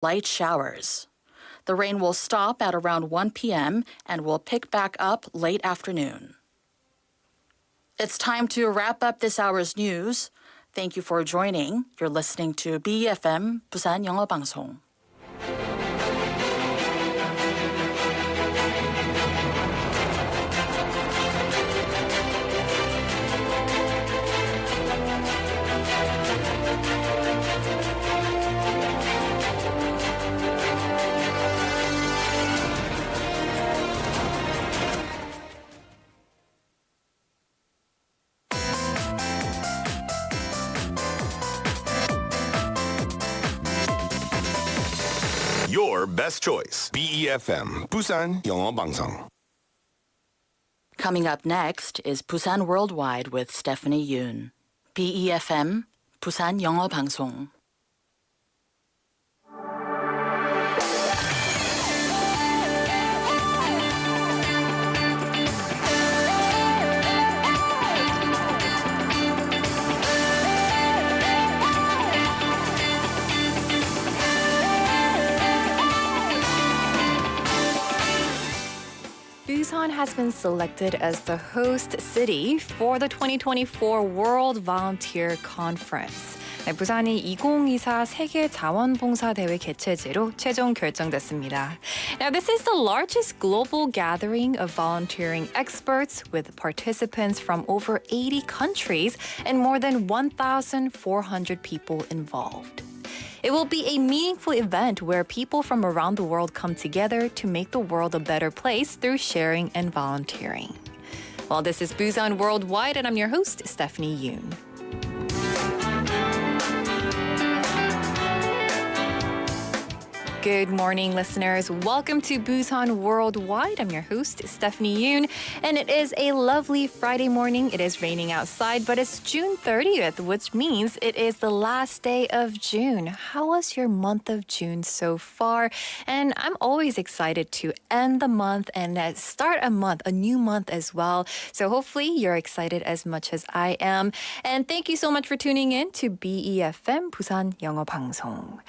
light showers. The rain will stop at around 1 p.m. and will pick back up late afternoon. It's time to wrap up this hour's news. Thank you for joining. You're listening to BeFM 부산영어방송. Your best choice. BeFM 부산영어방송. Coming up next is Busan Worldwide with Stephanie Yoon. BeFM 부산영어방송. Busan has been selected as the host city for the 2024 World Volunteer Conference. 네, 부산이 2024 세계자원봉사대회 개최지로 최종 결정됐습니다. Now, this is the largest global gathering of volunteering experts with participants from over 80 countries and more than 1,400 people involved. It will be a meaningful event where people from around the world come together to make the world a better place through sharing and volunteering. Well, this is Busan Worldwide, and I'm your host, Stephanie Yoon. Good morning, listeners. Welcome to Busan Worldwide. I'm your host, Stephanie Yoon, and it is a lovely Friday morning. It is raining outside, but it's June 30th, which means it is the last day of June. How was your month of June so far? And I'm always excited to end the month and start a new month as well. So hopefully you're excited as much as I am. And thank you so much for tuning in to BeFM 부산영어방송.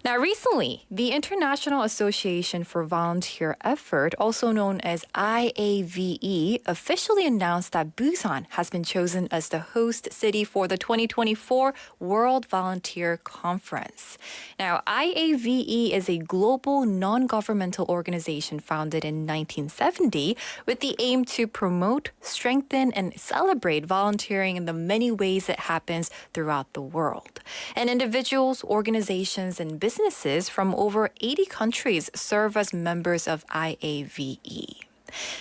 Now, recently, the International Association for Volunteer Effort, also known as IAVE, officially announced that Busan has been chosen as the host city for the 2024 World Volunteer Conference. Now, IAVE is a global non-governmental organization founded in 1970 with the aim to promote, strengthen, and celebrate volunteering in the many ways it happens throughout the world. And individuals, organizations, and businesses from over 80 countries serve as members of IAVE.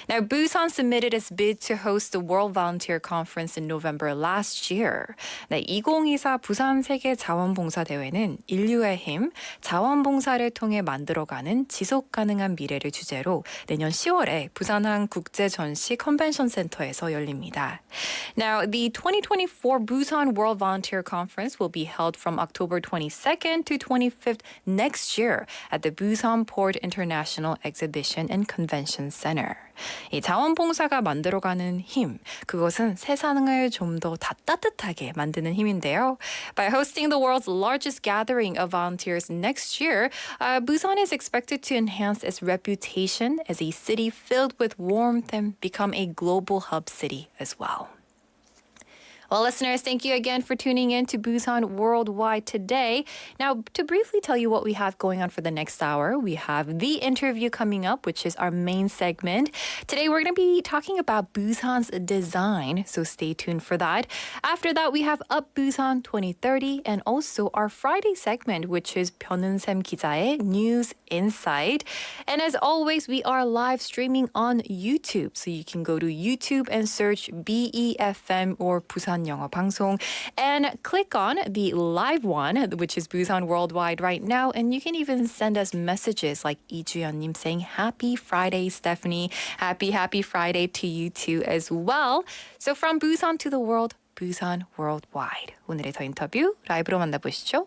Now, Busan submitted its bid to host the World Volunteer Conference in November last year. 네, 2024 부산 세계자원봉사대회는 인류의 힘, 자원봉사를 통해 만들어가는 지속가능한 미래를 주제로 내년 10월에 부산항 국제전시 컨벤션 센터에서 열립니다. Now, the 2024 Busan World Volunteer Conference will be held from October 22nd to 25th next year at the Busan Port International Exhibition and Convention Center. 이 자원봉사가 만들어가는 힘, 그것은 세상을 좀 더 따뜻하게 만드는 힘인데요. By hosting the world's largest gathering of volunteers next year, Busan is expected to enhance its reputation as a city filled with warmth and become a global hub city as well. Well, listeners, thank you again for tuning in to Busan Worldwide today. Now, to briefly tell you what we have going on for the next hour, we have the interview coming up, which is our main segment. Today, we're going to be talking about Busan's design, so stay tuned for that. After that, we have Up Busan 2030 and also our Friday segment, which is 변은샘 기자의 News Insight. And as always, we are live streaming on YouTube, so you can go to YouTube and search BeFM or Busan 영어방송 and click on the live one, which is Busan Worldwide right now, and you can even send us messages like 이주연님 saying Happy Friday, Stephanie. Happy Friday to you too as well. So from Busan to the world, Busan Worldwide. 오늘의 더 인터뷰 라이브로 만나보시죠.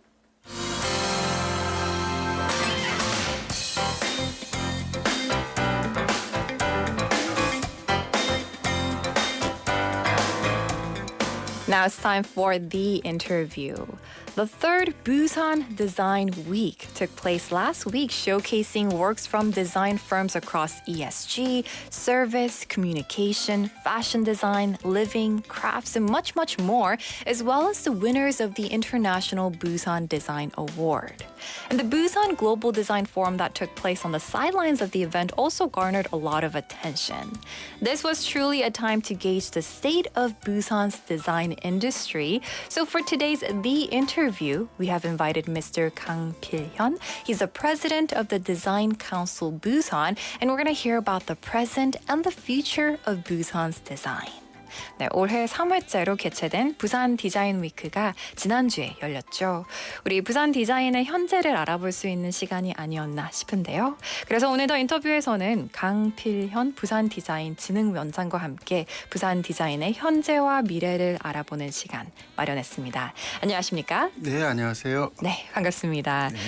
Now it's time for the interview. The third Busan Design Week took place last week, showcasing works from design firms across ESG, service, communication, fashion design, living, crafts, and much, much more, as well as the winners of the International Busan Design Award. And the Busan Global Design Forum that took place on the sidelines of the event also garnered a lot of attention. This was truly a time to gauge the state of Busan's design industry. So for today's The Interview, we have invited Mr. ㅅ강필현. He's the president of the Design Council Busan, and we're going to hear about the present and the future of Busan's design. 네, 올해 3회째로 개최된 부산 디자인 위크가 지난주에 열렸죠. 우리 부산 디자인의 현재를 알아볼 수 있는 시간이 아니었나 싶은데요. 그래서 오늘 더 인터뷰에서는 강필현 부산 디자인 진흥원장과 함께 부산 디자인의 현재와 미래를 알아보는 시간 마련했습니다. 안녕하십니까? 네, 안녕하세요. 네, 반갑습니다. 네.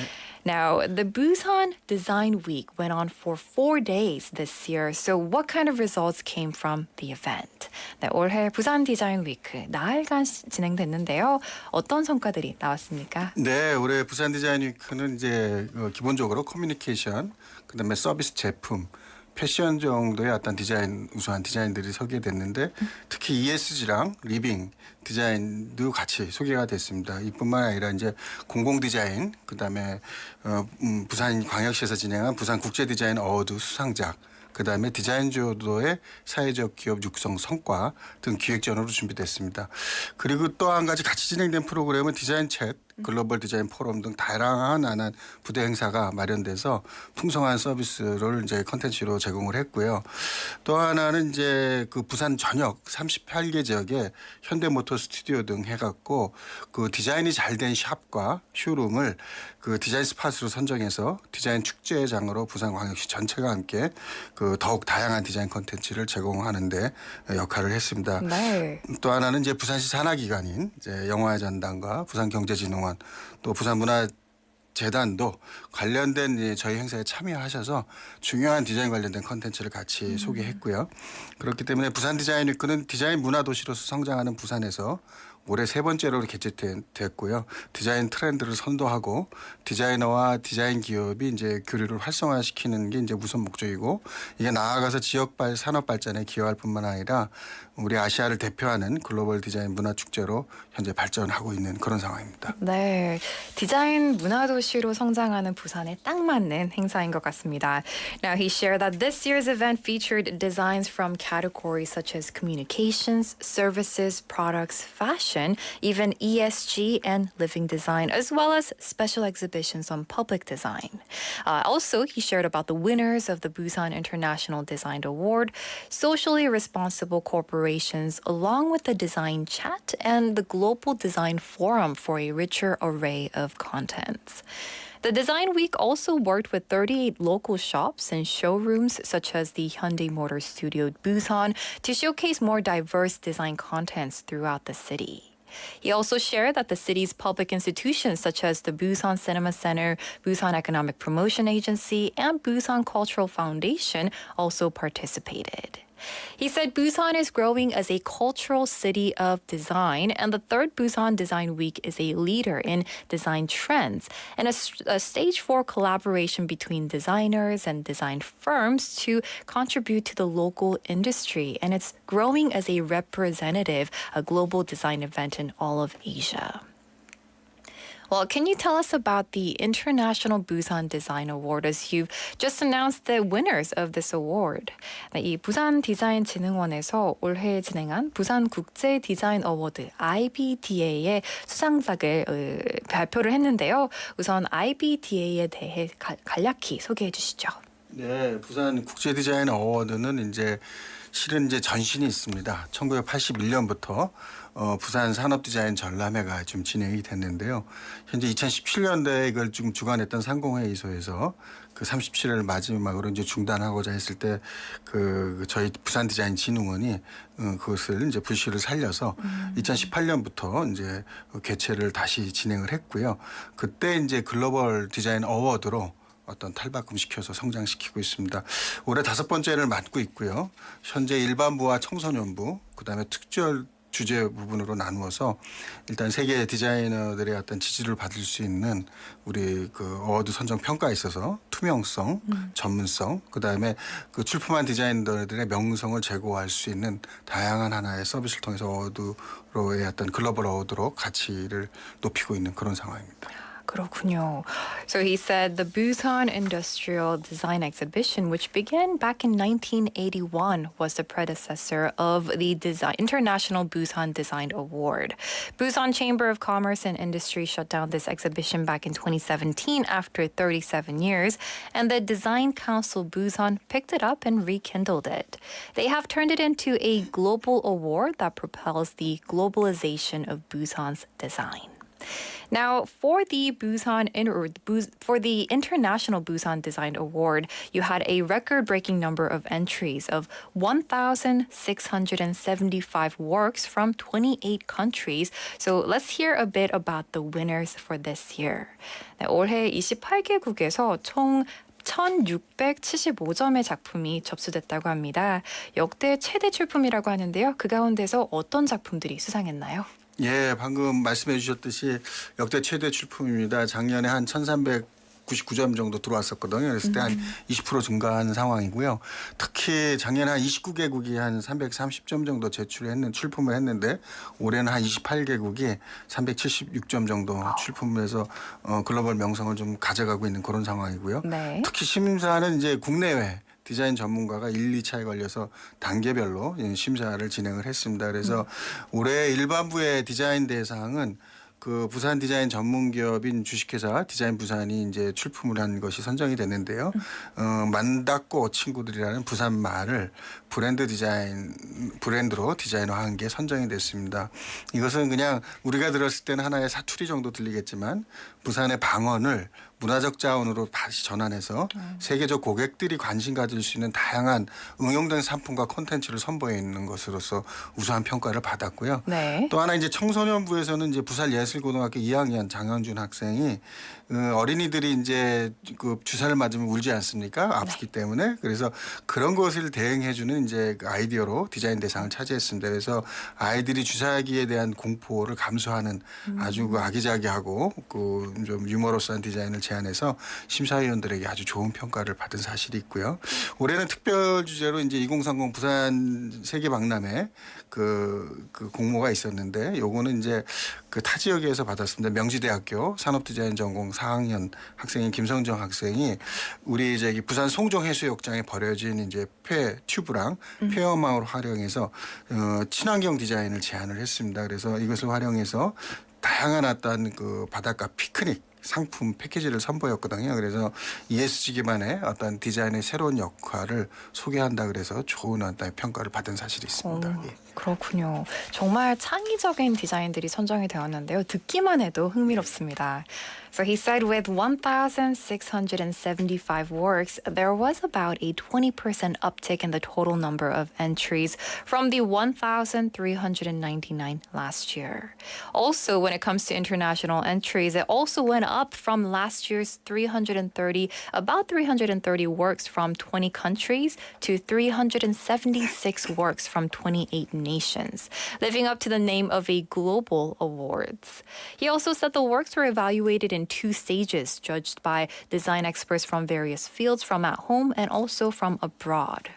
Now, the Busan Design Week went on for 4 days this year. So what kind of results came from the event? 네, 올해 부산 디자인 위크 나흘간 진행됐는데요. 어떤 성과들이 나왔습니까? 네, 올해 부산 디자인 위크는 이제 기본적으로 커뮤니케이션, 그다음에 서비스 제품, 패션 정도의 어떤 디자인, 우수한 디자인들이 소개됐는데 특히 ESG랑 리빙 디자인도 같이 소개가 됐습니다. 이뿐만 아니라 이제 공공 디자인, 그다음에 부산광역시에서 진행한 부산국제디자인어워드 수상작, 그다음에 디자인 주도의 사회적 기업 육성 성과 등 기획전으로 준비됐습니다. 그리고 또 한 가지 같이 진행된 프로그램은 디자인 챗, 글로벌 디자인 포럼 등 다양한 부대 행사가 마련돼서 풍성한 서비스를 이제 컨텐츠로 제공을 했고요. 또 하나는 이제 그 부산 전역 38개 지역에 현대모터 스튜디오 등 해갖고 그 디자인이 잘 된 샵과 쇼룸을 그 디자인 스팟으로 선정해서 디자인 축제장으로 부산광역시 전체가 함께 그 더욱 다양한 디자인 컨텐츠를 제공하는데 역할을 했습니다. 네. 또 하나는 이제 부산시 산하기관인 이제 영화의 전당과 부산경제진흥원 또 부산문화재단도 관련된 저희 행사에 참여하셔서 중요한 디자인 관련된 컨텐츠를 같이 소개했고요. 그렇기 때문에 부산 디자인 위크는 디자인 문화도시로서 성장하는 부산에서 올해 3번째로 개최됐고요. 디자인 트렌드를 선도하고 디자이너와 디자인 기업이 이제 교류를 활성화시키는 게 이제 우선 목적이고 이게 나아가서 지역 산업 발전에 기여할 뿐만 아니라 우리 아시아를 대표하는 글로벌 디자인 문화 축제로 현재 발전하고 있는 그런 상황입니다. 네, 디자인 문화도시로 성장하는 부산에 딱 맞는 행사인 것 같습니다. Now he shared that this year's event featured designs from categories such as communications, services, products, fashion, even ESG and living design, as well as special exhibitions on public design. Also, he shared about the winners of the Busan International Design Award, socially responsible corporations, along with the design chat and the Global Design Forum for a richer array of contents. The Design Week also worked with 38 local shops and showrooms such as the Hyundai Motor Studio Busan to showcase more diverse design contents throughout the city. He also shared that the city's public institutions such as the Busan Cinema Center, Busan Economic Promotion Agency, and Busan Cultural Foundation also participated. He said Busan is growing as a cultural city of design, and the third Busan Design Week is a leader in design trends and a stage for collaboration between designers and design firms to contribute to the local industry. And it's growing as a representative, a global design event in all of Asia. Well, can you tell us about the International Busan Design Award as you've just announced the winners of this award? 네, 이 부산 디자인 진흥원에서 올해 진행한 부산 국제 디자인 어워드 IBDA의 수상작을 발표를 했는데요. 우선 IBDA에 대해 간략히 소개해 주시죠. 네, 부산 국제 디자인 어워드는 이제 실은 이제 전신이 있습니다. 1981년부터 부산 산업 디자인 전람회가 좀 진행이 됐는데요. 현재 2017년도에 이걸 좀 주관했던 상공회의소에서 그 37회를 마지막으로 이제 중단하고자 했을 때 그 저희 부산 디자인 진흥원이 그것을 이제 불씨를 살려서 2018년부터 이제 개최를 다시 진행을 했고요. 그때 이제 글로벌 디자인 어워드로 어떤 탈바꿈시켜서 성장시키고 있습니다. 올해 5번째를 맡고 있고요. 현재 일반부와 청소년부, 그다음에 주제 부분으로 나누어서 일단 세계 디자이너들의 어떤 지지를 받을 수 있는 우리 그 어워드 선정 평가에 있어서 투명성, 전문성, 그다음에 그 출품한 디자이너들의 명성을 제고할 수 있는 다양한 하나의 서비스를 통해서 어워드로의 어떤 글로벌 어워드로 가치를 높이고 있는 그런 상황입니다. 그렇군요. So he said the Busan Industrial Design Exhibition, which began back in 1981, was the predecessor of the International Busan Design Award. Busan Chamber of Commerce and Industry shut down this exhibition back in 2017 after 37 years, and the Design Council Busan picked it up and rekindled it. They have turned it into a global award that propels the globalization of Busan's design. Now, for the International Busan Design Award, you had a record-breaking number of entries of 1,675 works from 28 countries. So let's hear a bit about the winners for this year. 네, 올해 28개국에서 총 1,675점의 작품이 접수됐다고 합니다. 역대 최대 출품이라고 하는데요. 그 가운데서 어떤 작품들이 수상했나요? 예, 방금 말씀해 주셨듯이 역대 최대 출품입니다. 작년에 한 1,399점 정도 들어왔었거든요. 그랬을 때 한 20% 증가한 상황이고요. 특히 작년에 한 29개국이 한 330점 정도 출품을 했는데 올해는 한 28개국이 376점 정도 출품을 해서 글로벌 명성을 좀 가져가고 있는 그런 상황이고요. 네. 특히 심사는 이제 국내외 디자인 전문가가 1, 2차에 걸려서 단계별로 심사를 진행을 했습니다. 그래서 올해 일반부의 디자인 대상은 그 부산 디자인 전문 기업인 주식회사 디자인 부산이 이제 출품을 한 것이 선정이 됐는데요. 만다꼬 친구들이라는 부산 말을 브랜드로 디자인화한 게 선정이 됐습니다. 이것은 그냥 우리가 들었을 때는 하나의 사투리 정도 들리겠지만 부산의 방언을 문화적 자원으로 다시 전환해서 세계적 고객들이 관심 가질 수 있는 다양한 응용된 상품과 콘텐츠를 선보여 있는 것으로서 우수한 평가를 받았고요. 네. 또 하나 이제 청소년부에서는 이제 부산예술고등학교 2학년 장현준 학생이 어린이들이 이제 그 주사를 맞으면 울지 않습니까? 아프기 때문에. 그래서 그런 것을 대응해주는 이제 아이디어로 디자인 대상을 차지했습니다. 그래서 아이들이 주사기에 대한 공포를 감수하는 아주 그 아기자기하고 그 좀 유머러스한 디자인을 제안해서 심사위원들에게 아주 좋은 평가를 받은 사실이 있고요. 올해는 특별 주제로 이제 2030 부산 세계 박람회 그 공모가 있었는데 요거는 이제 그 타 지역에서 받았습니다. 명지대학교 산업디자인 전공 4학년 학생인 김성정 학생이 우리 저기 부산 송정 해수욕장에 버려진 이제 튜브랑 폐어망을 활용해서 친환경 디자인을 제안을 했습니다. 그래서 이것을 활용해서 다양한 어떤 그 바닷가 피크닉 상품 패키지를 선보였거든요. 그래서 ESG 기반의 어떤 디자인의 새로운 역할을 소개한다 그래서 좋은 어떤 평가를 받은 사실이 있습니다. 예. 그렇군요. 정말 창의적인 디자인들이 선정이 되었는데요. 듣기만 해도 흥미롭습니다. So he said with 1,675 works, there was about a 20% uptick in the total number of entries from the 1,399 last year. Also, when it comes to international entries, it also went up from last year's about 330 works from 20 countries to 376 works from 28 nations, living up to the name of a global awards. He also said the works were evaluated in 2 stages, judged by design experts from various fields from at home and also from abroad.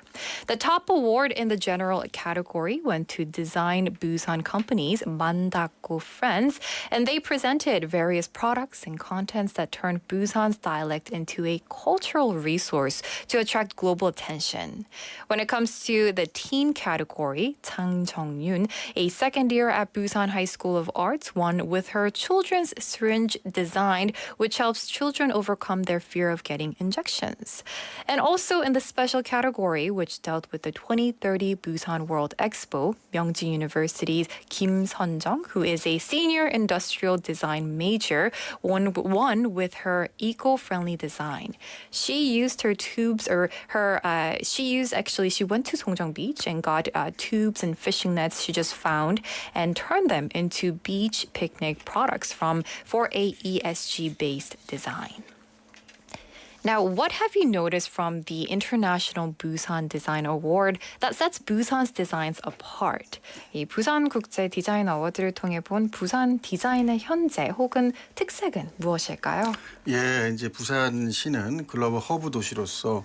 The top award in the general category went to design Busan companies Mandakgo Friends, and they presented various products and contents that turned Busan's dialect into a cultural resource to attract global attention. When it comes to the teen category, Chang Jung-yoon, a second year at Busan High School of Arts, won with her children's syringe design, which helps children overcome their fear of getting injections. And also in the special category, which dealt with the 2030 Busan World Expo, Myeongji University's Kim Sun-jung, who is a senior industrial design major, won with her eco-friendly design. She used her tubes, she went to Songjong Beach and got tubes and fishing nets she just found and turned them into beach picnic products for a ESG-based design. Now, what have you noticed from the International Busan Design Award that sets Busan's designs apart? 이 부산 국제 디자인 어워드를 통해 본 부산 디자인의 현재 혹은 특색은 무엇일까요? 예, 이제 부산시는 글로벌 허브 도시로서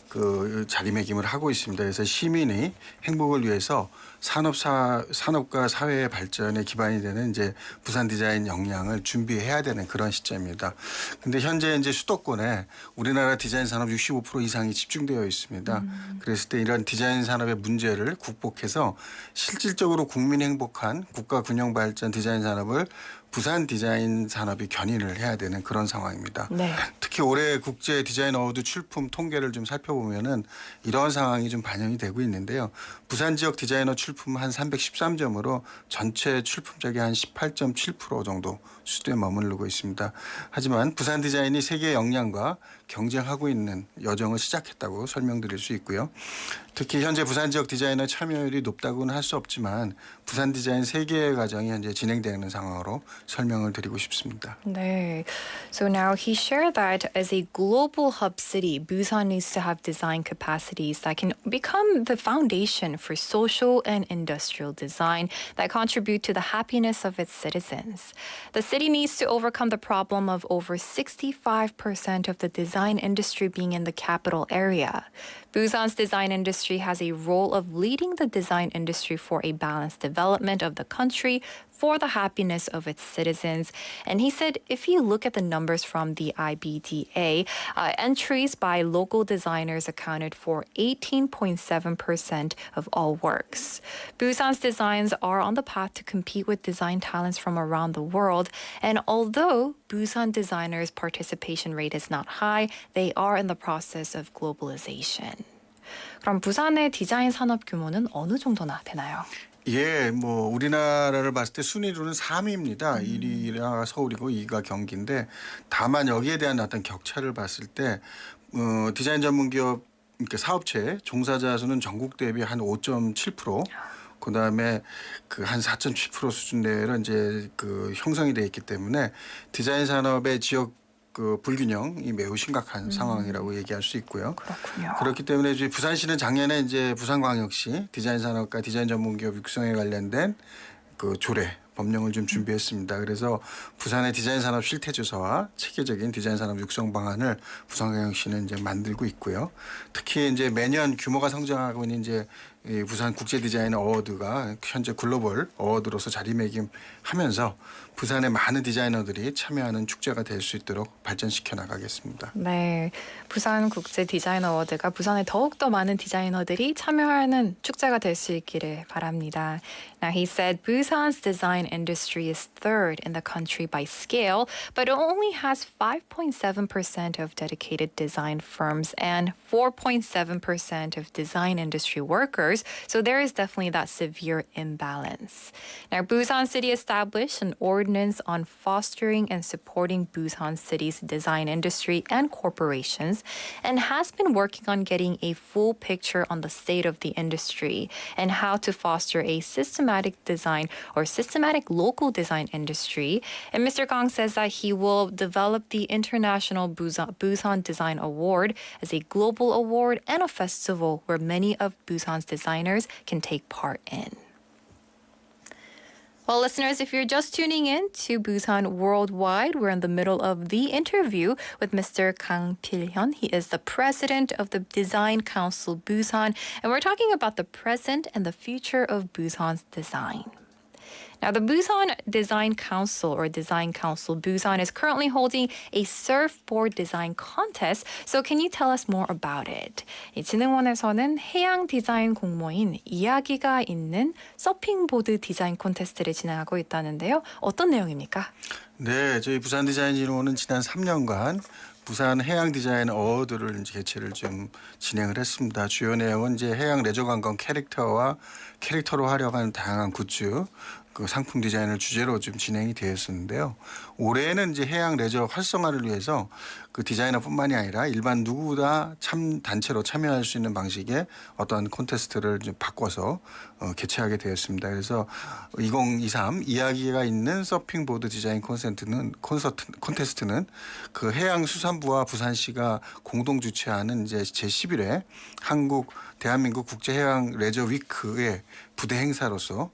그 자리매김을 하고 있습니다. 그래서 시민의 행복을 위해서 산업과 사회의 발전에 기반이 되는 이제 부산 디자인 역량을 준비해야 되는 그런 시점입니다. 근데 현재 이제 수도권에 우리나라 디자인 산업 65% 이상이 집중되어 있습니다. 그랬을 때 이런 디자인 산업의 문제를 국복해서 실질적으로 국민 행복한 국가 균형 발전 디자인 산업을 부산 디자인 산업이 견인을 해야 되는 그런 상황입니다. 네. 특히 올해 국제 디자인 어워드 출품 통계를 좀 살펴보면은 이런 상황이 좀 반영이 되고 있는데요. 부산 지역 디자이너 출품 한 313점으로 전체 출품작의 한 18.7% 정도 수준에 머무르고 있습니다. 하지만 부산 디자인이 세계 역량과 경쟁하고 있는 여정을 시작했다고 설명드릴 수 있고요. 특히 현재 부산 지역 디자이너 참여율이 높다고는 할 수 없지만 부산 디자인 세계의 과정이 현재 진행되는 상황으로 설명을 드리고 싶습니다. 네. So now he shared that as a global hub city, Busan needs to have design capacities that can become the foundation for social and industrial design that contribute to the happiness of its citizens. The city needs to overcome the problem of over 65% of the design industry being in the capital area. Busan's design industry has a role of leading the design industry for a balanced development of the country for the happiness of its citizens. And he said if you look at the numbers from the IBDA, entries by local designers accounted for 18.7% of all works. Busan's designs are on the path to compete with design talents from around the world. And although Busan designers' participation rate is not high, they are in the process of globalization. 그럼 부산의 디자인 산업 규모는 어느 정도나 되나요? 예, 뭐 우리나라를 봤을 때 순위로는 3위입니다. 1위가 서울이고 2위가 경기인데 다만 여기에 대한 어떤 격차를 봤을 때 디자인 전문 기업 그러니까 사업체 종사자 수는 전국 대비 한 5.7%, 그다음에 그 한 4.7% 수준 내로 이제 그 형성이 돼 있기 때문에 디자인 산업의 지역 그 불균형이 매우 심각한 상황이라고 얘기할 수 있고요. 그렇군요. 그렇기 때문에 이제 부산시는 작년에 이제 부산광역시 디자인 산업과 디자인 전문기업 육성에 관련된 그 조례 법령을 좀 준비했습니다. 그래서 부산의 디자인 산업 실태 조사와 체계적인 디자인 산업 육성 방안을 부산광역시는 이제 만들고 있고요. 특히 이제 매년 규모가 성장하고 있는 이제 이 부산 국제디자인어워드가 현재 글로벌 어워드로서 자리매김하면서 부산의 많은 디자이너들이 참여하는 축제가 될 수 있도록 발전시켜 나가겠습니다. 네, 부산 국제 디자인 어워드가 부산에 더욱더 많은 디자이너들이 참여하는 축제가 될 수 있기를 바랍니다. Now he said Busan's design industry is third in the country by scale, but it only has 5.7% of dedicated design firms and 4.7% of design industry workers. So there is definitely that severe imbalance. Now, Busan City established an ordinance on fostering and supporting Busan City's design industry and corporations and has been working on getting a full picture on the state of the industry and how to foster a systematic design or systematic local design industry. And Mr. Kang says that he will develop the International Busan Design Award as a global award and a festival where many of Busan's designers can take part in. Well, listeners, if you're just tuning in to Busan Worldwide, we're in the middle of the interview with Mr. ㅅ강필현. He is the president of the Design Council Busan, and we're talking about the present and the future of Busan's design. Now, the Busan Design Council or Design Council Busan is currently holding a surfboard design contest. So can you tell us more about it? 이 진흥원에서는 해양 디자인 공모인 이야기가 있는 서핑보드 디자인 콘테스트를 진행하고 있다는데요. 어떤 내용입니까? 네, 저희 부산디자인진흥원은 지난 3년간 부산 해양 디자인 어워드를 이제 개최를 좀 진행을 했습니다. 주요 내용은 이제 해양 레저 관광 캐릭터로 활용한 다양한 굿즈, 그 상품 디자인을 주제로 좀 진행이 되었었는데요. 올해는 이제 해양 레저 활성화를 위해서 그 디자이너뿐만이 아니라 일반 누구나 단체로 참여할 수 있는 방식의 어떤 콘테스트를 좀 바꿔서 개최하게 되었습니다. 그래서 2023 이야기가 있는 서핑보드 디자인 콘테스트는 그 해양수산부와 부산시가 공동 주최하는 이제 제11회 대한민국 국제해양 레저 위크의 부대 행사로서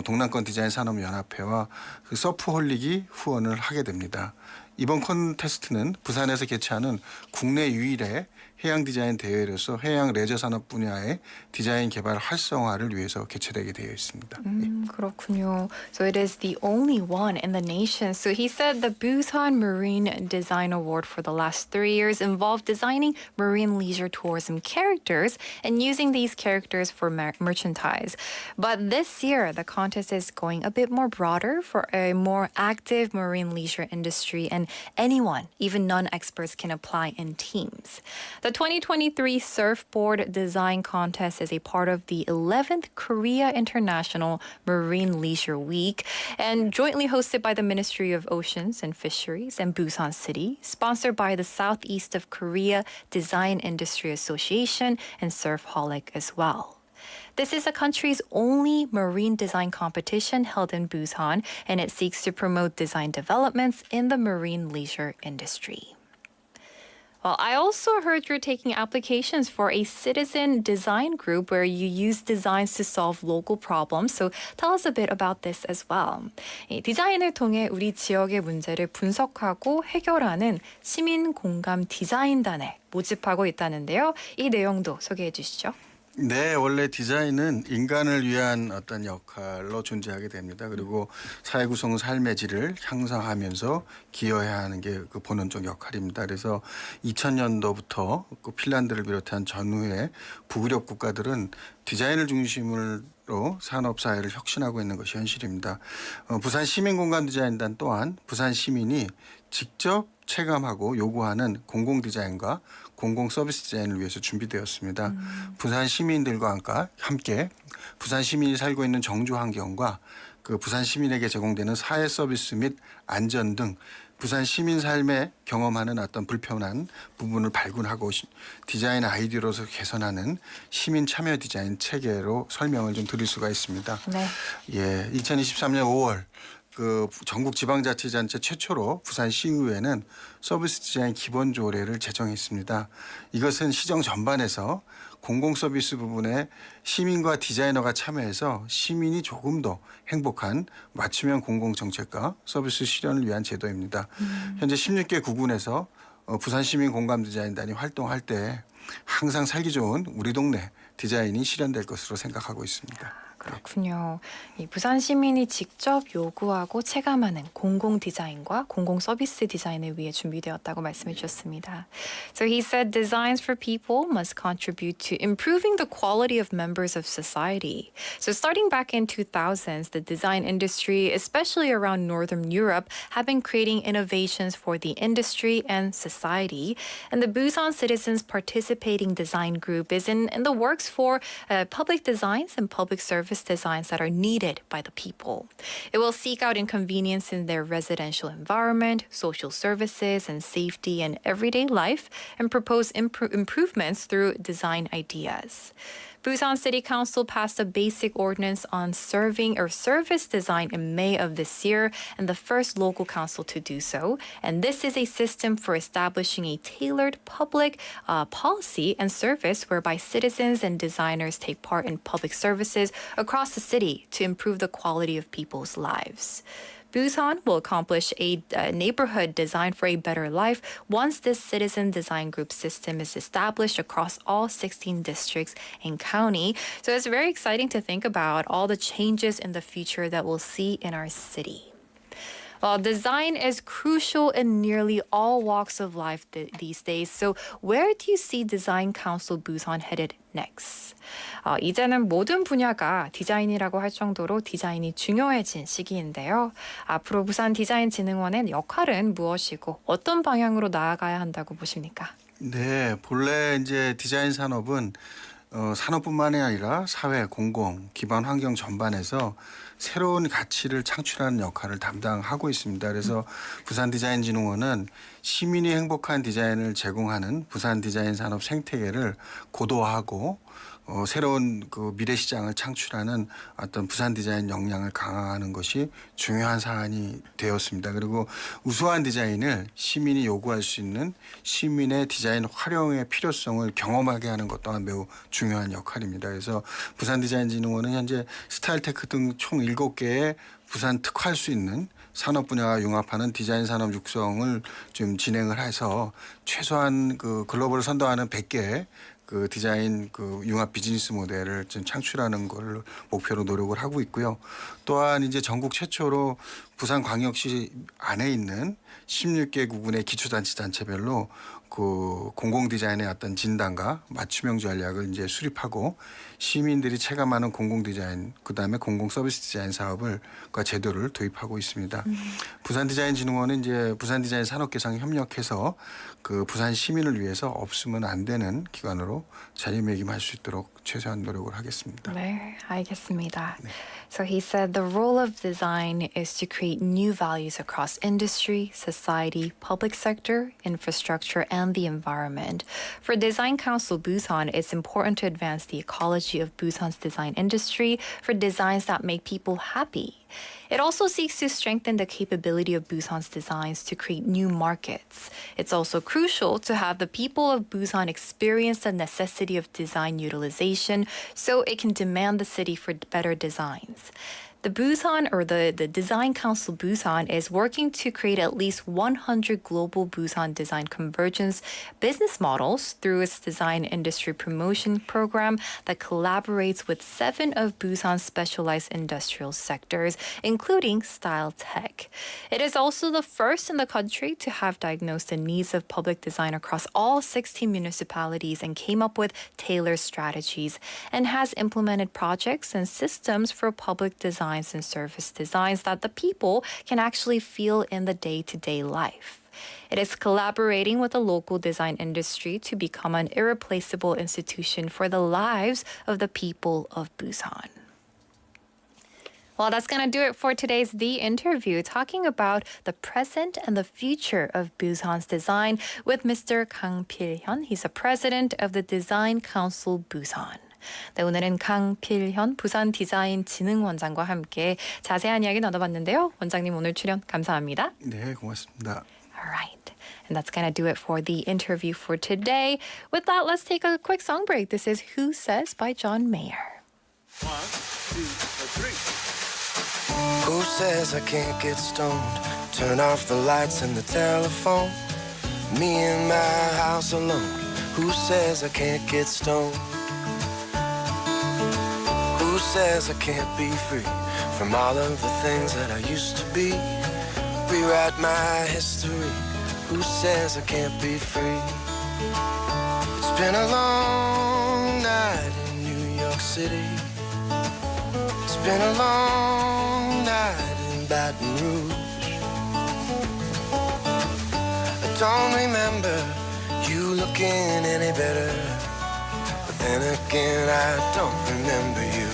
동남권 디자인 산업연합회와 그 서프홀릭이 후원을 하게 됩니다. 이번 콘테스트는 부산에서 개최하는 국내 유일의 해양 디자인 대회로서 해양 레저 산업 분야의 디자인 개발 활성화를 위해서 개최되게 되어 있습니다. 그렇군요. So it is the only one in the nation. So he said the Busan Marine Design Award for the last 3 years involved designing marine leisure tourism characters and using these characters for merchandise. But this year, the contest is going a bit more broader for a more active marine leisure industry, and anyone, even non-experts, can apply in teams. The 2023 Surfboard Design Contest is a part of the 11th Korea International Marine Leisure Week and jointly hosted by the Ministry of Oceans and Fisheries and Busan City, sponsored by the Southeast of Korea Design Industry Association and Surfholic as well. This is the country's only marine design competition held in Busan, and it seeks to promote design developments in the marine leisure industry. Well, I also heard you're taking applications for a citizen design group where you use designs to solve local problems. So tell us a bit about this as well. 이 디자인을 통해 우리 지역의 문제를 분석하고 해결하는 시민 공감 디자인단에 모집하고 있다는데요. 이 내용도 소개해 주시죠. 네, 원래 디자인은 인간을 위한 어떤 역할로 존재하게 됩니다. 그리고 사회 구성 삶의 질을 향상하면서 기여해야 하는 게 그 본원적 역할입니다. 그래서 2000년도부터 그 핀란드를 비롯한 전후의 북유럽 국가들은 디자인을 중심으로 산업 사회를 혁신하고 있는 것이 현실입니다. 부산 시민공간 디자인단 또한 부산 시민이 직접 체감하고 요구하는 공공 디자인과 공공 서비스 디자인을 위해서 준비되었습니다. 부산 시민들과 함께 부산 시민이 살고 있는 정주 환경과 그 부산 시민에게 제공되는 사회 서비스 및 안전 등 부산 시민 삶에 경험하는 어떤 불편한 부분을 발굴하고 디자인 아이디어로서 개선하는 시민 참여 디자인 체계로 설명을 좀 드릴 수가 있습니다. 네. 예, 2023년 5월 그 전국 지방자치단체 최초로 부산시의회는 서비스 디자인 기본 조례를 제정했습니다. 이것은 시정 전반에서 공공 서비스 부분에 시민과 디자이너가 참여해서 시민이 조금 더 행복한 맞춤형 공공 정책과 서비스 실현을 위한 제도입니다. 현재 16개 구군에서 부산 시민 공감 디자인단이 활동할 때 항상 살기 좋은 우리 동네 디자인이 실현될 것으로 생각하고 있습니다. 그렇군요. 이 부산 시민이 직접 요구하고 체감하는 공공 디자인과 공공 서비스 디자인을 위해 준비되었다고 말씀해 주셨습니다. So he said designs for people must contribute to improving the quality of members of society. So starting back in 2000s, the design industry, especially around Northern Europe, have been creating innovations for the industry and society. And the Busan Citizens Participating Design Group is in the works for public designs and public service designs that are needed by the people. It will seek out inconvenience in their residential environment, social services, and safety and everyday life, and propose improvements through design ideas. Busan City Council passed a basic ordinance on service design in May of this year, and the first local council to do so. And this is a system for establishing a tailored public policy and service whereby citizens and designers take part in public services across the city to improve the quality of people's lives. Busan will accomplish a neighborhood design for a better life once this citizen design group system is established across all 16 districts and county. So it's very exciting to think about all the changes in the future that we'll see in our city. Well, design is crucial in nearly all walks of life these days. So where do you see Design Council Busan headed next? 이제는 모든 분야가 디자인이라고 할 정도로 디자인이 중요해진 시기인데요. 앞으로 부산디자인진흥원의 역할은 무엇이고 어떤 방향으로 나아가야 한다고 보십니까? 네, 본래 이제 디자인 산업은 산업뿐만이 아니라 사회, 공공, 기반 환경 전반에서 새로운 가치를 창출하는 역할을 담당하고 있습니다. 그래서 부산디자인진흥원은 시민이 행복한 디자인을 제공하는 부산 디자인 산업 생태계를 고도화하고 새로운 그 미래 시장을 창출하는 어떤 부산 디자인 역량을 강화하는 것이 중요한 사안이 되었습니다. 그리고 우수한 디자인을 시민이 요구할 수 있는 시민의 디자인 활용의 필요성을 경험하게 하는 것 또한 매우 중요한 역할입니다. 그래서 부산디자인진흥원은 현재 스타일테크 등 총 7개의 부산 특화할 수 있는 산업 분야와 융합하는 디자인 산업 육성을 좀 진행을 해서 최소한 그 글로벌을 선도하는 100개의 그 디자인 그 융합 비즈니스 모델을 좀 창출하는 걸 목표로 노력을 하고 있고요. 또한 이제 전국 최초로 부산광역시 안에 있는 16개 구군의 기초단체별로 그 공공 디자인의 어떤 진단과 맞춤형 전략을 이제 수립하고 시민들이 체감하는 공공 디자인, 그다음에 공공 서비스 디자인 사업을 과 제도를 도입하고 있습니다. 부산디자인진흥원은 이제 부산디자인 산업계상 협력해서 그 부산 시민을 위해서 없으면 안 되는 기관으로 자리매김할 수 있도록 최소한 노력을 하겠습니다. 네, 알겠습니다. So he said the role of design is to create new values across industry, society, public sector, infrastructure, and the environment. For Design Council Busan, it's important to advance the ecology of Busan's design industry for designs that make people happy. It also seeks to strengthen the capability of Busan's designs to create new markets. It's also crucial to have the people of Busan experience the necessity of design utilization so it can demand the city for better designs. The Design Council Busan is working to create at least 100 global Busan design convergence business models through its design industry promotion program that collaborates with 7 of Busan's specialized industrial sectors, including style tech. It is also the first in the country to have diagnosed the needs of public design across all 16 municipalities and came up with tailored strategies and has implemented projects and systems for public design and service designs that the people can actually feel in the day-to-day life. It is collaborating with the local design industry to become an irreplaceable institution for the lives of the people of Busan. Well, that's going to do it for today's The Interview, talking about the present and the future of Busan's design with Mr. 강필현. He's the president of the Design Council Busan. 네, 오늘은 강필현 부산디자인진흥원장과 함께 자세한 이야기 나눠봤는데요. 원장님 오늘 출연 감사합니다. 네, 고맙습니다. All right. And that's going to do it for the interview for today. With that, let's take a quick song break. This is Who Says by John Mayer. 1, 2, 3. Who says I can't get stoned? Turn off the lights and the telephone. Me in my house alone. Who says I can't get stoned? Who says I can't be free from all of the things that I used to be? Rewrite my history. Who says I can't be free? It's been a long night in New York City. It's been a long night in Baton Rouge. I don't remember you looking any better. But then again, I don't remember you.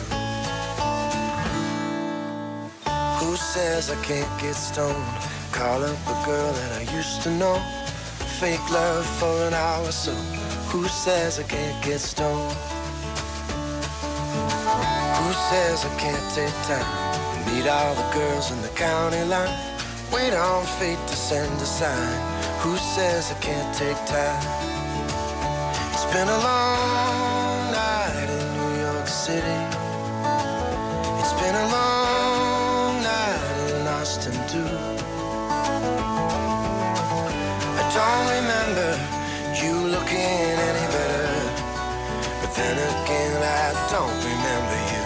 Who says I can't get stoned? Call up a girl that I used to know. Fake love for an hour or so. Who says I can't get stoned? Who says I can't take time and meet all the girls in the county line? Wait on fate to send a sign. Who says I can't take time? It's been a long night in New York City. It's been a long night in Austin too. I don't remember you looking any better. But then again, I don't remember you.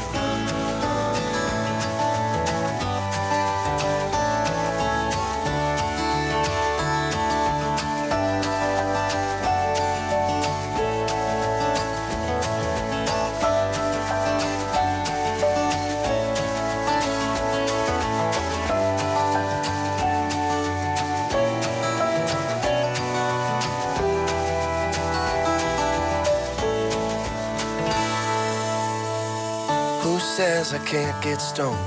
says I can't get stoned?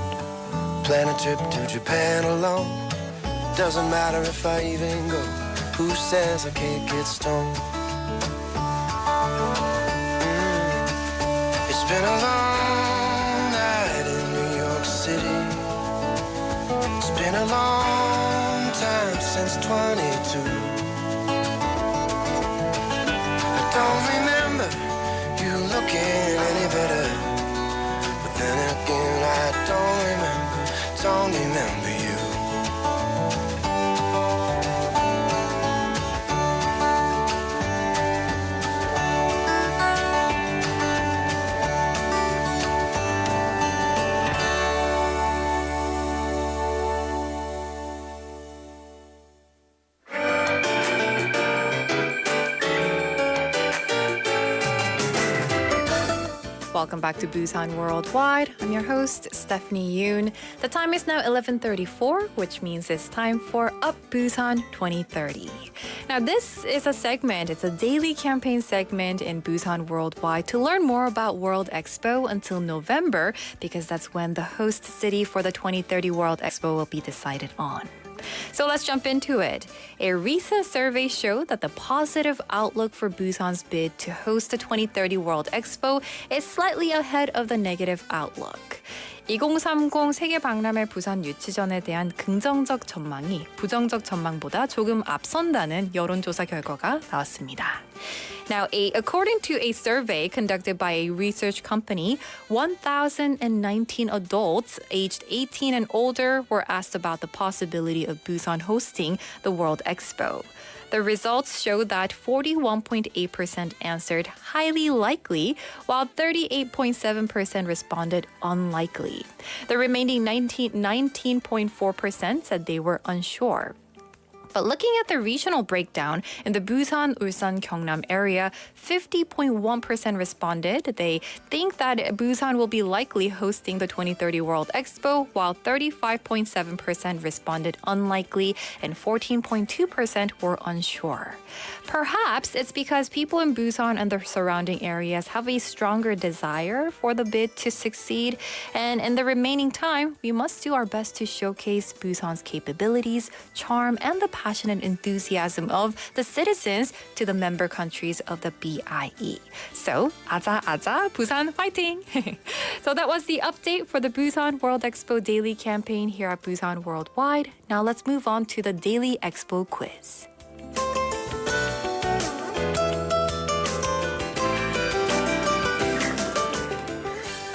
Plan a trip to Japan alone. Doesn't matter if I even go. Who says I can't get stoned? It's been a long night in New York City. It's been a long time since 22. I don't remember you looking any better. But then again, I don't remember you. Welcome back to Busan Worldwide. I'm your host, Stephanie Yoon. The time is now 11:34, which means it's time for Up Busan 2030. Now, this is a segment. It's a daily campaign segment in Busan Worldwide to learn more about World Expo until November, because that's when the host city for the 2030 World Expo will be decided on. So let's jump into it. A recent survey showed that the positive outlook for Busan's bid to host the 2030 World Expo is slightly ahead of the negative outlook. 2030 세계 박람회 부산 유치전에 대한 긍정적 전망이 부정적 전망보다 조금 앞선다는 여론조사 결과가 나왔습니다. Now, according to a survey conducted by a research company, 1,019 adults aged 18 and older were asked about the possibility of Busan hosting the World Expo. The results show that 41.8% answered highly likely, while 38.7% responded unlikely. The remaining 19.4% said they were unsure. But looking at the regional breakdown, in the Busan, Ulsan, Gyeongnam area, 50.1% responded they think that Busan will be likely hosting the 2030 World Expo, while 35.7% responded unlikely and 14.2% were unsure. Perhaps it's because people in Busan and the surrounding areas have a stronger desire for the bid to succeed, and in the remaining time, we must do our best to showcase Busan's capabilities, charm, and the passion and enthusiasm of the citizens to the member countries of the BIE. So, 아자 아자, Busan fighting! So that was the update for the Busan World Expo Daily campaign here at Busan Worldwide. Now let's move on to the Daily Expo quiz.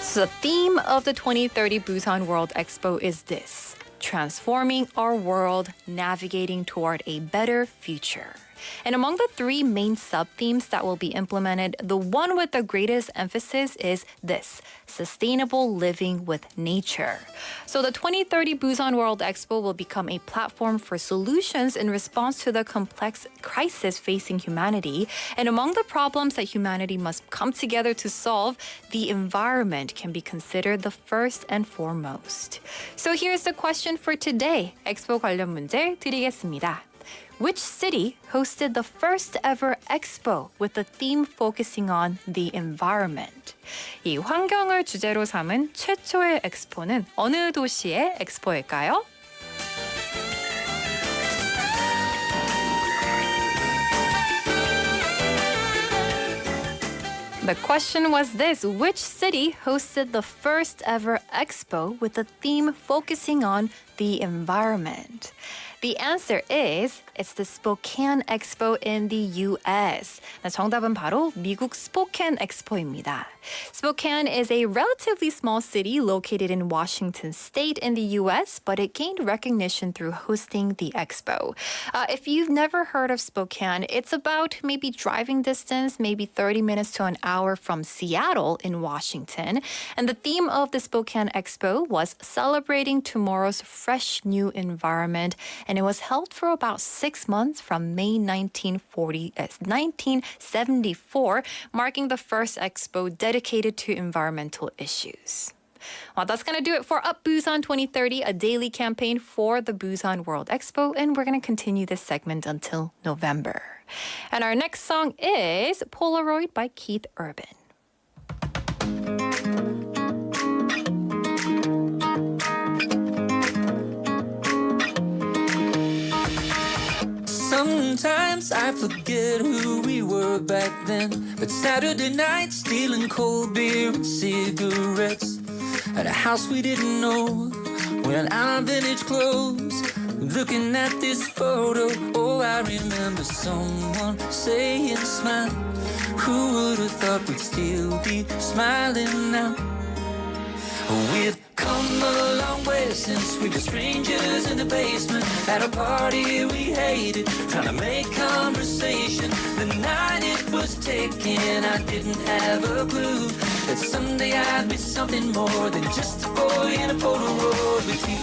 So the theme of the 2030 Busan World Expo is this: transforming our world, navigating toward a better future. And among the three main sub-themes that will be implemented, the one with the greatest emphasis is this: sustainable living with nature. So the 2030 Busan World Expo will become a platform for solutions in response to the complex crisis facing humanity. And among the problems that humanity must come together to solve, the environment can be considered the first and foremost. So here's the question for today. 엑스포 관련 문제 드리겠습니다. Which city hosted the first ever expo with a theme focusing on the environment? 이 환경을 주제로 삼은 최초의 엑스포는 어느 도시의 엑스포일까요? The question was this: which city hosted the first ever expo with a theme focusing on the environment? The answer is it's the Spokane Expo in the US. 정답은 바로 미국 스포켄 엑스포입니다. Spokane is a relatively small city located in Washington State in the US, but it gained recognition through hosting the expo. If you've never heard of Spokane, it's about maybe driving distance, maybe 30 minutes to an hour from Seattle in Washington. And the theme of the Spokane Expo was celebrating tomorrow's fresh new environment, and it was held for about 6 months from May 1974, marking the first expo dedicated to environmental issues. Well, that's going to do it for Up Busan 2030, a daily campaign for the Busan World Expo, and we're going to continue this segment until November. And our next song is Polaroid by Keith Urban. Sometimes I forget who we were back then. But Saturday night, stealing cold beer and cigarettes at a house we didn't know, wearing our vintage clothes, looking at this photo. Oh, I remember someone saying smile. Who would have thought we'd still be smiling now? We've come a long way since we were strangers in the basement at a party we hated, trying to make conversation. The night it was taken, I didn't have a clue that someday I'd be something more than just a boy in a Polaroid with you.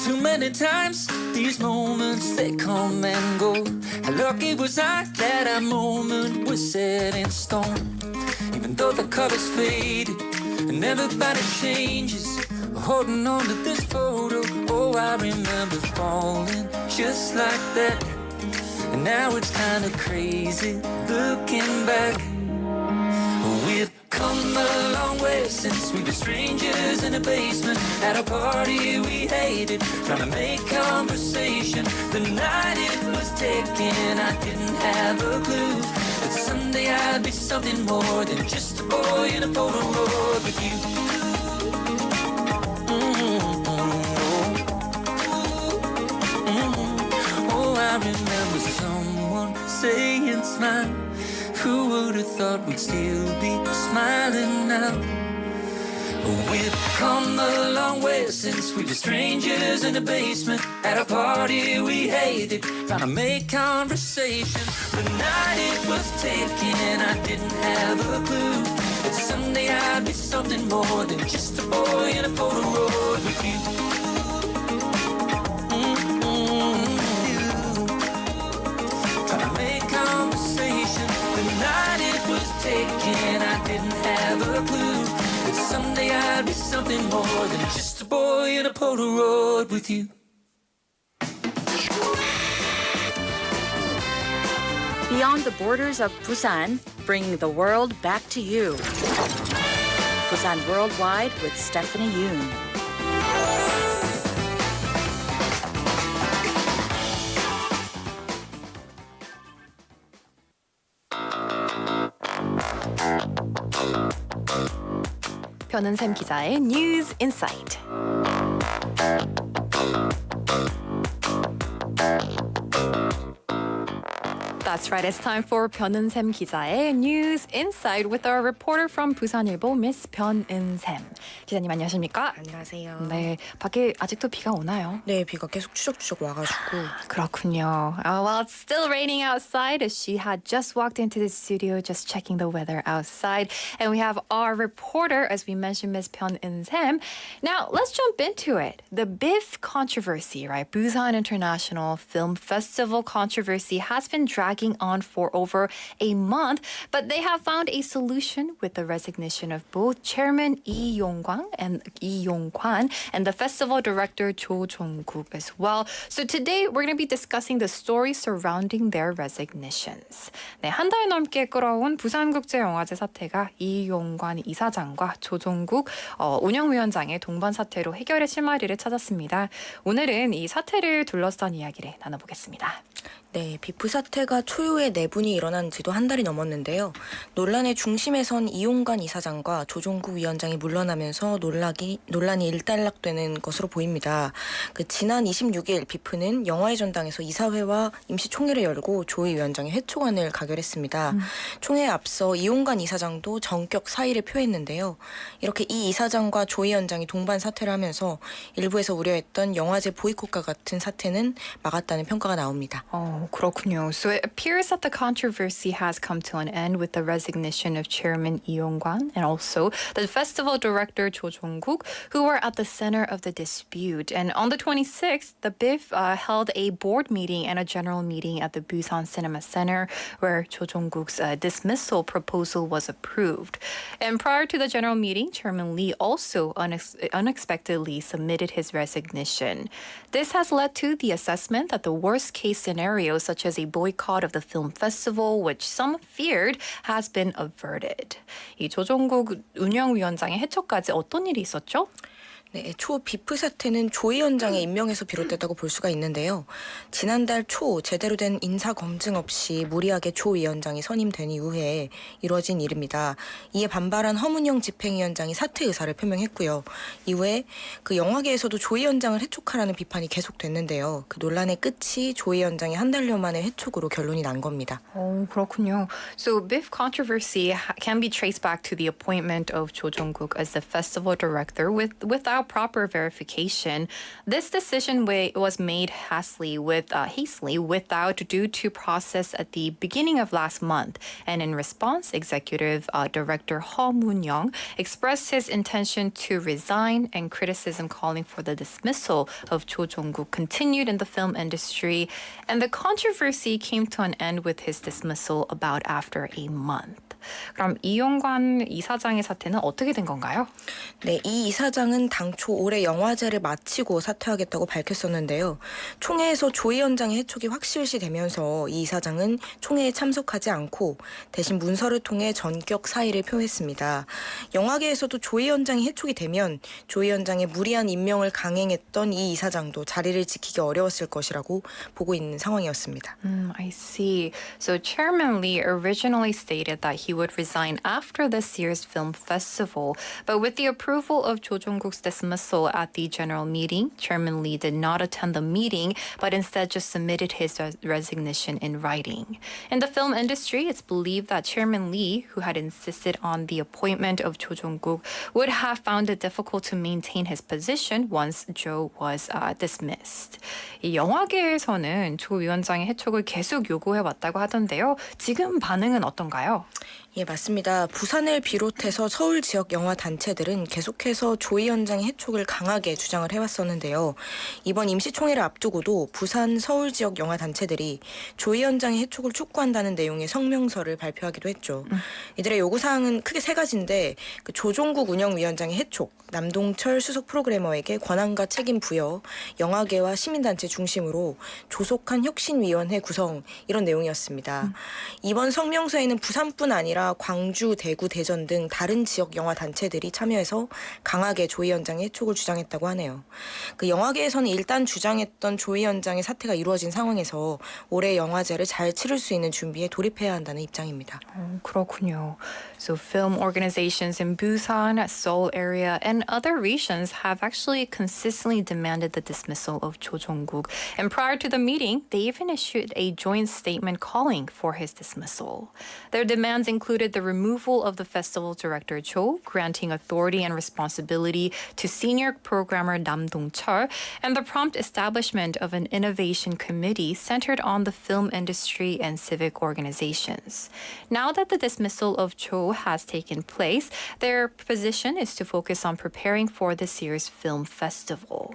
Too many times these moments, they come and go. How lucky was I that our moment was set in stone? Even though the colors faded and everybody changes, holding on to this photo. Oh, I remember falling just like that. And now it's kind of crazy looking back. We've come a long way since we were strangers in a basement at a party we hated, trying to make conversation. The night it was taken, I didn't have a clue that someday I'd be something more than just a boy in a Polaroid with you. Oh, I remember someone saying smile. Who would have thought we'd still be smiling now? We've come a long way since we were strangers in the basement at a party we hated, trying to make conversation. The night it was taken, I didn't have a clue that someday I'd be something more than just a boy in a Polaroid with you. Trying to make conversation. The night it was taken, I didn't have a clue that someday I'd be something more than just a boy in a Polaroid with you. Beyond the borders of Busan, bringing the world back to you. Busan Worldwide with Stephanie Yoon. 변은샘 기자의 News Insight. That's right. It's time for 변은샘 기자의 News Insight with our reporter from 부산일보, Miss 변은샘. 기자님 안녕하십니까? 안녕하세요. 네, 밖에 아직도 비가 오나요? 네, 비가 계속 추적추적 와가지고. 그렇군요. Well, it's still raining outside. She had just walked into the studio, just checking the weather outside. And we have our reporter, as we mentioned, Miss 변은샘. Now, let's jump into it. The Biff controversy, right? Busan International Film Festival controversy has been dragging on for over a month, but they have found a solution with the resignation of both Chairman Lee Yong-kwang and the festival director Cho Jong-guk as well. So today we're going to be discussing the story surrounding their resignations. 네, 한 달 넘게 끌어온 부산국제영화제 사태가 이용관 이사장과 조종국 운영위원장의 동반 사태로 해결의 실마리를 찾았습니다. 오늘은 이 사태를 둘러싼 이야기를 나눠보겠습니다. 네, 비프 사태가 초유의 내분이 일어난 지도 한 달이 넘었는데요. 논란의 중심에 선 이용관 이사장과 조종국 위원장이 물러나면서 논란이 일단락되는 것으로 보입니다. 지난 26일 비프는 영화의 전당에서 이사회와 임시총회를 열고 조희 위원장의 회초관을 가결했습니다. 총회에 앞서 이용관 이사장도 전격 사의를 표했는데요. 이렇게 이 이사장과 조희 위원장이 동반 사퇴를 하면서 일부에서 우려했던 영화제 보이콧과 같은 사태는 막았다는 평가가 나옵니다. 그렇군요. So it appears that the controversy has come to an end with the resignation of Chairman Lee Yong-kwang and also the festival director Cho Jong-guk, who were at the center of the dispute. And on the 26th, the Biff held a board meeting and a general meeting at the Busan Cinema Center, where Cho Jong-guk's dismissal proposal was approved. And prior to the general meeting, Chairman Lee also unexpectedly submitted his resignation. This has led to the assessment that the worst-case scenario, such as a boycott of of the film festival, which some feared has been averted. 이 조종국 운영위원장의 해촉까지 어떤 일이 있었죠? 네, 초 비프 사태는 조 위원장의 임명에서 비롯됐다고 볼 수가 있는데요. 지난달 초 제대로 된 인사 검증 없이 무리하게 조 위원장이 선임된 이후에 이루어진 일입니다. 이에 반발한 허문영 집행위원장이 사퇴 의사를 표명했고요. 이후에 그 영화계에서도 조 위원장을 해촉하라는 비판이 계속됐는데요. 그 논란의 끝이 조 위원장의 한 달여 만의 해촉으로 결론이 난 겁니다. 그렇군요. So Biff controversy can be traced back to the appointment of Cho Jong-guk as the festival director without proper verification. This decision was made hastily without due to process at the beginning of last month. And in response, Executive Director Ho Moon-young expressed his intention to resign, and criticism calling for the dismissal of Cho Jong-guk continued in the film industry. And the controversy came to an end with his dismissal about after a month. 그럼 이용관 이사장의 사태는 어떻게 된 건가요? 네, 이 이사장은 당초 올해 영화제를 마치고 사퇴하겠다고 밝혔었는데요. 총회에서 조 위원장의 해촉이 확실시 되면서 이 이사장은 총회에 참석하지 않고 대신 문서를 통해 전격 사의를 표했습니다. 영화계에서도 조 위원장이 해촉이 되면 조 위원장의 무리한 임명을 강행했던 이 이사장도 자리를 지키기 어려웠을 것이라고 보고 있는 상황이었습니다. I see. So Chairman Lee originally stated that he would resign after this year's film festival, but with the approval of Cho Jong-guk's dismissal at the general meeting, Chairman Lee did not attend the meeting, but instead just submitted his resignation in writing. In the film industry, it's believed that Chairman Lee, who had insisted on the appointment of Cho Jong-guk, would have found it difficult to maintain his position once Cho was dismissed. 이 영화계에서는 조 위원장의 해촉을 계속 요구해왔다고 하던데요. 지금 반응은 어떤가요? 예, 맞습니다. 부산을 비롯해서 서울 지역 영화 단체들은 계속해서 조 위원장의 해촉을 강하게 주장을 해왔었는데요. 이번 임시총회를 앞두고도 부산, 서울 지역 영화 단체들이 조 위원장의 해촉을 촉구한다는 내용의 성명서를 발표하기도 했죠. 이들의 요구사항은 크게 세 가지인데 그 조종국 운영위원장의 해촉, 남동철 수석 프로그래머에게 권한과 책임 부여, 영화계와 시민단체 중심으로 조속한 혁신위원회 구성 이런 내용이었습니다. 이번 성명서에는 부산뿐 아니라 광주, 대구, 대전 등 다른 지역 영화 단체들이 참여해서 강하게 조 위원장의 해촉을 주장했다고 하네요. 그 영화계에서는 일단 주장했던 조 위원장의 사퇴가 이루어진 상황에서 올해 영화제를 잘 치를 수 있는 준비에 돌입해야 한다는 입장입니다. 그렇군요. So film organizations in Busan, Seoul area, and other regions have actually consistently demanded the dismissal of Cho Jong-guk. And prior to the meeting, they even issued a joint statement calling for his dismissal. Their demands included the removal of the festival director Cho, granting authority and responsibility to senior programmer Nam Dong-chul, and the prompt establishment of an innovation committee centered on the film industry and civic organizations. Now that the dismissal of Cho has taken place, their position is to focus on preparing for this year's film festival.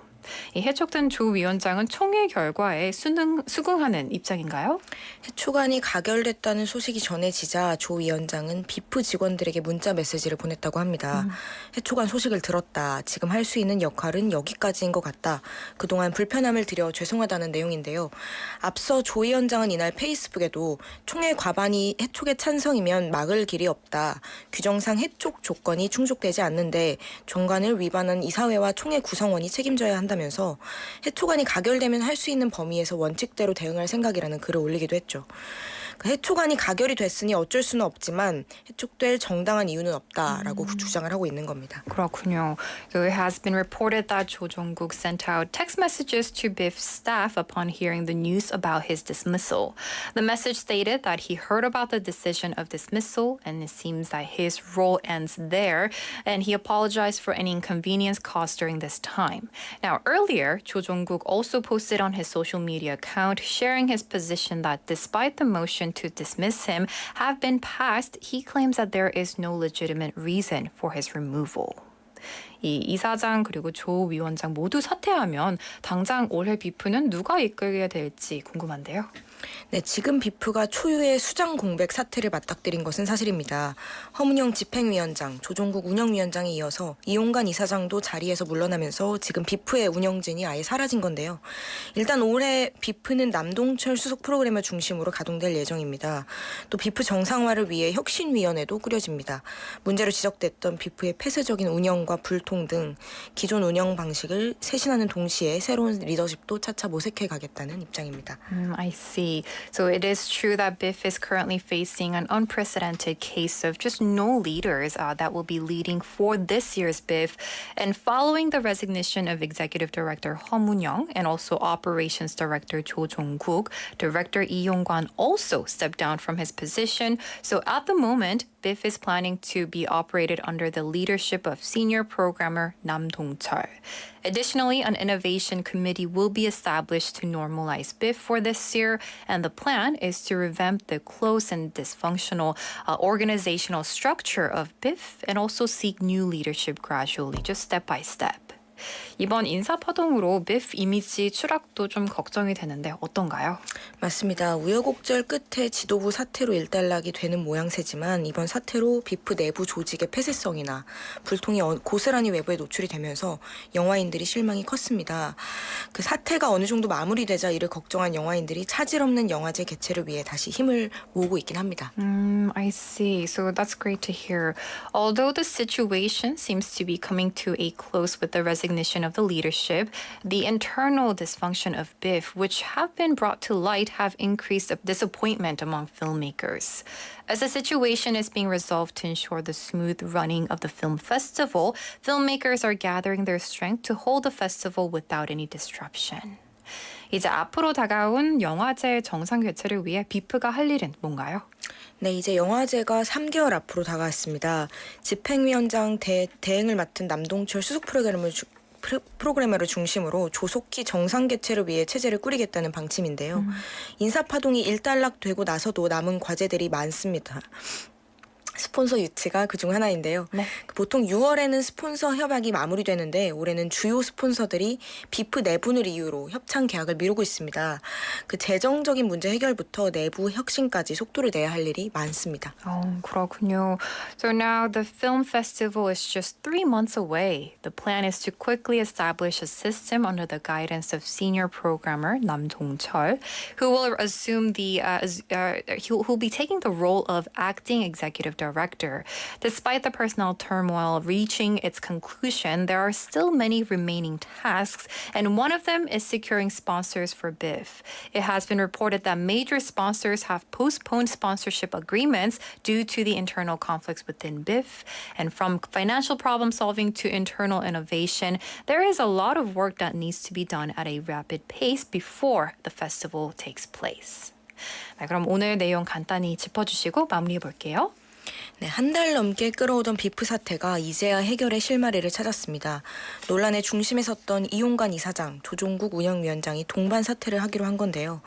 이 해촉된 조 위원장은 총회 결과에 수긍하는 입장인가요? 해촉안이 가결됐다는 소식이 전해지자 조 위원장은 비프 직원들에게 문자 메시지를 보냈다고 합니다. 해촉안 소식을 들었다. 지금 할 수 있는 역할은 여기까지인 것 같다. 그동안 불편함을 드려 죄송하다는 내용인데요. 앞서 조 위원장은 이날 페이스북에도 총회 과반이 해촉에 찬성이면 막을 길이 없다. 규정상 해촉 조건이 충족되지 않는데 정관을 위반한 이사회와 총회 구성원이 책임져야 한다. 면서 해촉안이 가결되면 할 수 있는 범위에서 원칙대로 대응할 생각이라는 글을 올리기도 했죠. 해촉안이 가결이 됐으니 어쩔 수는 없지만 해촉될 정당한 이유는 없다라고 주장을 하고 있는 겁니다. 그렇군요. So it has been reported that Cho Jong-guk sent out text messages to Biff's staff upon hearing the news about his dismissal. The message stated that he heard about the decision of dismissal and it seems that his role ends there, and he apologized for any inconvenience caused during this time. Now, earlier, Cho Jong-guk also posted on his social media account sharing his position that despite the motion to dismiss him have been passed, he claims that there is no legitimate reason for his removal. 이 이사장 그리고 조 위원장 모두 사퇴하면 당장 올해 비프는 누가 이끌게 될지 궁금한데요. 네, 지금 비프가 초유의 수장 공백 사태를 맞닥뜨린 것은 사실입니다. 허문영 집행위원장, 조종국 운영위원장에 이어서 이용관 이사장도 자리에서 물러나면서 지금 비프의 운영진이 아예 사라진 건데요. 일단 올해 비프는 남동철 수석 프로그래머 중심으로 가동될 예정입니다. 또 비프 정상화를 위해 혁신위원회도 꾸려집니다. 문제로 지적됐던 비프의 폐쇄적인 운영과 불통 등 기존 운영 방식을 쇄신하는 동시에 새로운 리더십도 차차 모색해 가겠다는 입장입니다. I see. So it is true that Biff is currently facing an unprecedented case of just no leaders that will be leading for this year's Biff. And following the resignation of Executive Director Heo Moon-young and also Operations Director Jo Jong-guk, Director Lee Yong-kwan also stepped down from his position. So at the moment, Biff is planning to be operated under the leadership of senior programmer Nam Dong-chul. Additionally, an innovation committee will be established to normalize Biff for this year, and the plan is to revamp the close and dysfunctional organizational structure of Biff and also seek new leadership gradually, just step by step. 이번 인사 파동으로 비프 이미지 추락도 좀 걱정이 되는데 어떤가요? 맞습니다. 우여곡절 끝에 지도부 사퇴로 일단락이 되는 모양새지만 이번 사태로 비프 내부 조직의 폐쇄성이나 불통이 고스란히 외부에 노출이 되면서 영화인들이 실망이 컸습니다. 그 사태가 어느 정도 마무리되자 이를 걱정한 영화인들이 차질 없는 영화제 개최를 위해 다시 힘을 모으고 있긴 합니다. I see. So that's great to hear. Although the situation seems to be coming to a close with the resignation of the leadership, the internal dysfunction of Biff, which have been brought to light, have increased disappointment among filmmakers. As the situation is being resolved to ensure the smooth running of the film festival, filmmakers are gathering their strength to hold the festival without any disruption. 이제 앞으로 다가온 영화제 정상 개최를 위해 비프가 할 일은 뭔가요? 네, 이제 영화제가 3개월 앞으로 다가왔습니다. 집행위원장 대행을 맡은 남동철 수석 프로그래머를 중심으로 조속히 정상 개최를 위해 체제를 꾸리겠다는 방침인데요. 인사파동이 일단락되고 나서도 남은 과제들이 많습니다. 스폰서 유치가 그중 하나인데요. 네. 보통 6월에는 스폰서 협약이 마무리되는데 올해는 주요 스폰서들이 비프 내분을 이유로 협찬 계약을 미루고 있습니다. 그 재정적인 문제 해결부터 내부 혁신까지 속도를 내야 할 일이 많습니다. 그렇군요. So now the film festival is just 3 months away. The plan is to quickly establish a system under the guidance of senior programmer Nam Dong-chul, who will assume who'll be taking the role of acting executive director. Despite the personnel turmoil reaching its conclusion, there are still many remaining tasks, and one of them is securing sponsors for Biff. It has been reported that major sponsors have postponed sponsorship agreements due to the internal conflicts within Biff. And from financial problem solving to internal innovation, there is a lot of work that needs to be done at a rapid pace before the festival takes place. 네, 그럼 오늘 내용 간단히 짚어주시고 마무리해 볼게요. 네, 한 달 넘게 끌어오던 비프 사태가 이제야 해결의 실마리를 찾았습니다. 논란의 중심에 섰던 이용관 이사장, 조종국 운영위원장이 동반 사퇴를 하기로 한 건데요.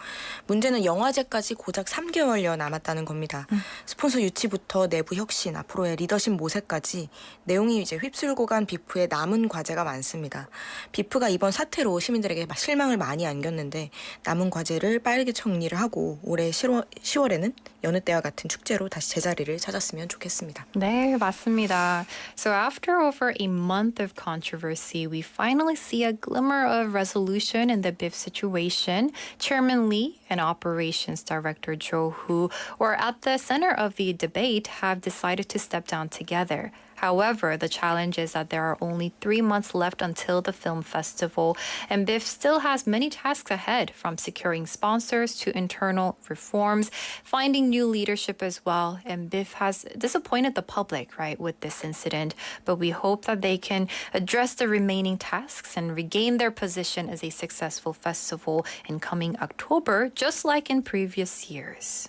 문제는 영화제까지 고작 3개월여 남았다는 겁니다. 스폰서 유치부터 내부 혁신, 앞으로의 리더십 모색까지 내용이 이제 휩쓸고 간 비프의 남은 과제가 많습니다. 비프가 이번 사태로 시민들에게 실망을 많이 안겼는데 남은 과제를 빠르게 정리를 하고 올해 10월에는 여느 때와 같은 축제로 다시 제자리를 찾았으면 좋겠습니다. 네, 맞습니다. So after over a month of controversy, we finally see a glimmer of resolution in the Biff situation. Chairman Lee and Operations Director Jo, who were at the center of the debate, have decided to step down together. However, the challenge is that there are only 3 months left until the film festival, and Biff still has many tasks ahead, from securing sponsors to internal reforms, finding new leadership as well. And Biff has disappointed the public, right, with this incident. But we hope that they can address the remaining tasks and regain their position as a successful festival in coming October, just like in previous years.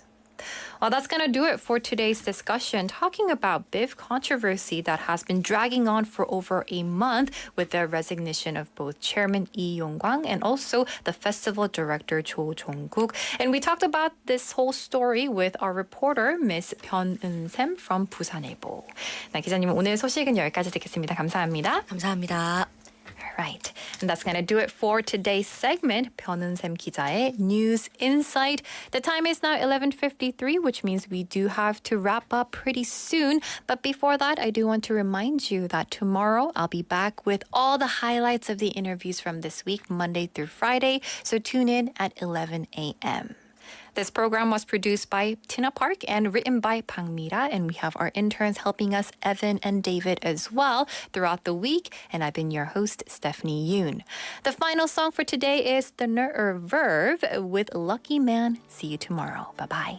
Well, that's going to do it for today's discussion, talking about Biff controversy that has been dragging on for over a month with the resignation of both Chairman Lee Yong-kwang and also the festival director Jo Jong-guk. And we talked about this whole story with our reporter, Miss 변은샘 from Busan일보. 네, 기자님 오늘 소식은 여기까지 듣겠습니다. 감사합니다. 감사합니다. Right. And that's going to do it for today's segment, 변은샘 기자의 News Insight. The time is now 11:53, which means we do have to wrap up pretty soon. But before that, I do want to remind you that tomorrow I'll be back with all the highlights of the interviews from this week, Monday through Friday. So tune in at 11 a.m. This program was produced by Tina Park and written by Pang Mira, and we have our interns helping us, Evan and David, as well throughout the week. And I've been your host, Stephanie Yoon. The final song for today is The Verve with Lucky Man. See you tomorrow. Bye-bye.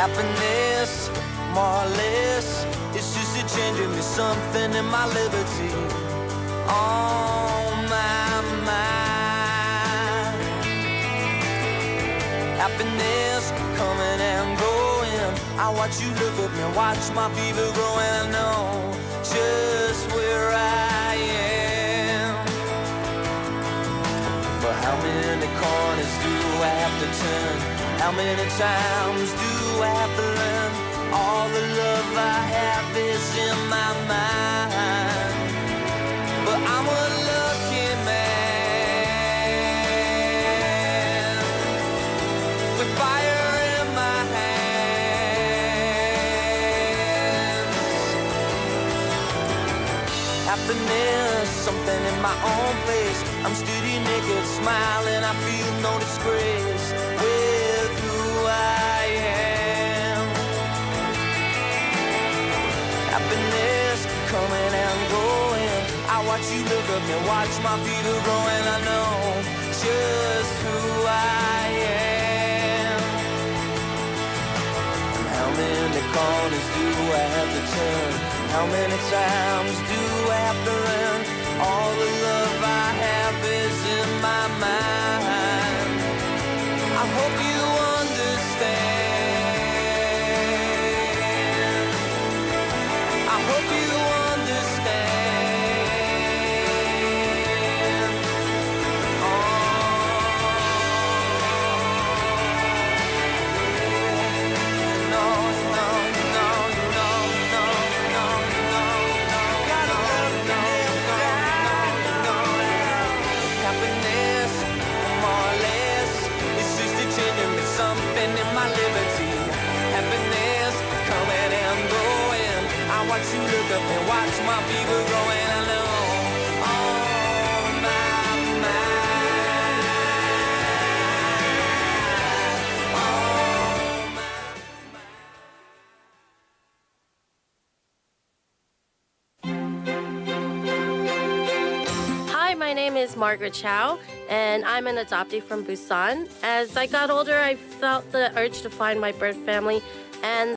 Happiness, more or less, it's just a changing me something in my liberty. On my mind. Happiness coming and going. I watch you look at me, watch my fever growing. I know just where I am. But how many corners do I have to turn? How many times do I have to learn? All the love I have is in my mind. But I'm a lucky man with fire in my hands. Happiness, something in my own place. I'm steady naked, smiling, I feel no disgrace with who I am. Happiness coming and going. I watch you look at me, watch my fever growing. I know just who I am. And how many corners do I have to turn? How many times do I have to learn? All the love I have is in my mind. I hope you understand. I hope you understand. Oh, no, no, no, no, no, no, no, no. Gotta love to live down, no. Happiness, more or less, it's just a changing me something in my liberty. Happiness coming and going. I watch you look up and watch my fever growing. I know. Oh, my mind. Oh, my. Hi, my name is Margaret Chow, and I'm an adoptee from Busan. As I got older, I felt the urge to find my birth family, and